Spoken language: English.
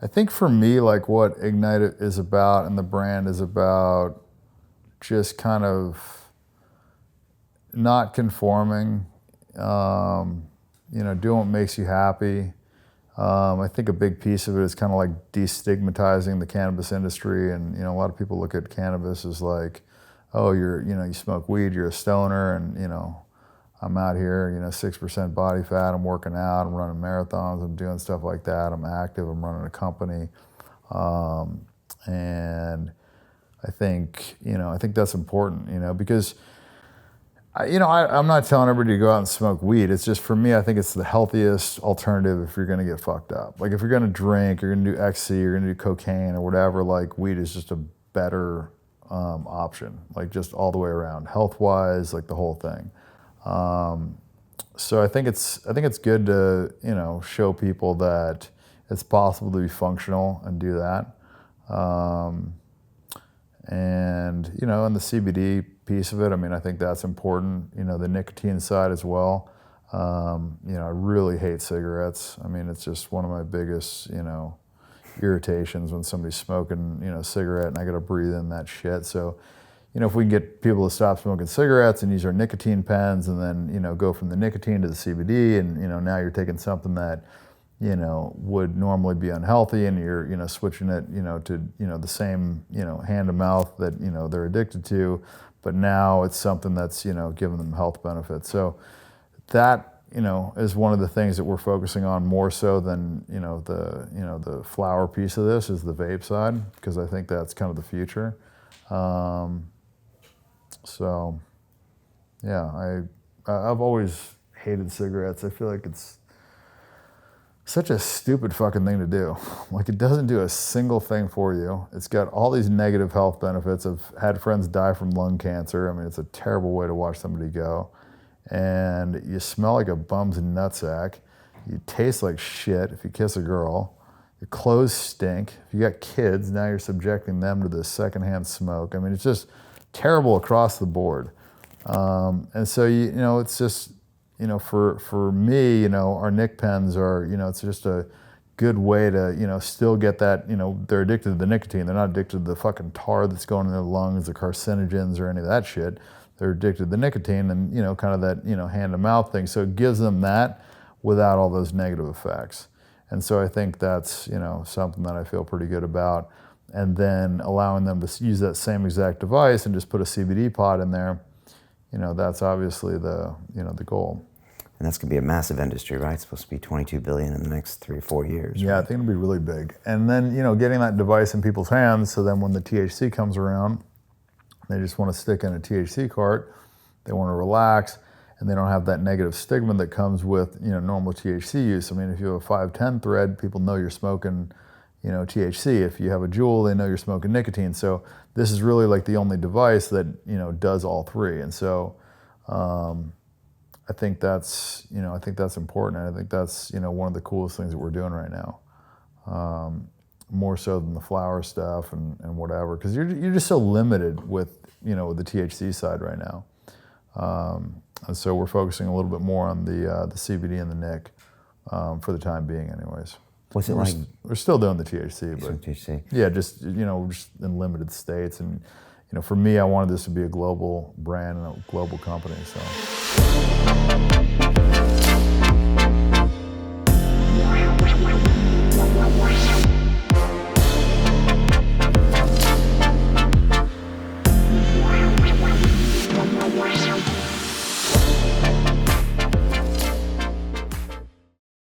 I think for me, like what Ignite is about and the brand is about just kind of not conforming, doing what makes you happy. I think a big piece of it is kind of like destigmatizing the cannabis industry. And, a lot of people look at cannabis as like, oh, you smoke weed, you're a stoner. And, I'm out here, 6% body fat, I'm working out, I'm running marathons, I'm doing stuff like that. I'm active, I'm running a company. And I think that's important, because I'm not telling everybody to go out and smoke weed. It's just, for me, I think it's the healthiest alternative if you're going to get fucked up. Like if you're going to drink, you're going to do ecstasy, you're going to do cocaine or whatever, like weed is just a better option, like just all the way around, health-wise, like the whole thing. So I think it's good to, show people that it's possible to be functional and do that. And the CBD piece of it, I think that's important, the nicotine side as well. I really hate cigarettes. It's just one of my biggest, irritations when somebody's smoking, a cigarette and I gotta breathe in that shit. So, if we can get people to stop smoking cigarettes and use our nicotine pens and then, go from the nicotine to the CBD and, now you're taking something that, would normally be unhealthy and you're, switching it, to, the same, hand to mouth that, they're addicted to, but now it's something that's, giving them health benefits. So that, is one of the things that we're focusing on more so than, the flower piece of this is the vape side, because I think that's kind of the future. So yeah, I've always hated cigarettes. I feel like it's such a stupid fucking thing to do. Like it doesn't do a single thing for you. It's got all these negative health benefits. I've had friends die from lung cancer. It's a terrible way to watch somebody go. And you smell like a bum's nutsack. You taste like shit if you kiss a girl. Your clothes stink. If you got kids, now you're subjecting them to this secondhand smoke. It's just terrible across the board. And so, it's just, for me, our nic pens are, it's just a good way to, still get that, they're addicted to the nicotine. They're not addicted to the fucking tar that's going in their lungs, the carcinogens or any of that shit. They're addicted to the nicotine and, kind of that, hand to mouth thing. So it gives them that without all those negative effects. And so I think that's, something that I feel pretty good about. And then allowing them to use that same exact device and just put a CBD pod in there, that's obviously the goal. And that's going to be a massive industry, right? It's supposed to be $22 billion in the next 3 or 4 years. Yeah, right? I think it'll be really big. And then, getting that device in people's hands, so then when the THC comes around, they just want to stick in a THC cart, they want to relax, and they don't have that negative stigma that comes with, normal THC use. If you have a 510 thread, people know you're smoking, THC. If you have a Juul, they know you're smoking nicotine. So this is really like the only device that, does all three. And so I think that's important. And I think that's, one of the coolest things that we're doing right now. More so than the flower stuff and whatever, because you're just so limited with, with the THC side right now. And so we're focusing a little bit more on the CBD and the nic for the time being anyways. What's it like? We're still doing the THC, but THC. Yeah, just just in limited states. And for me, I wanted this to be a global brand and a global company. So.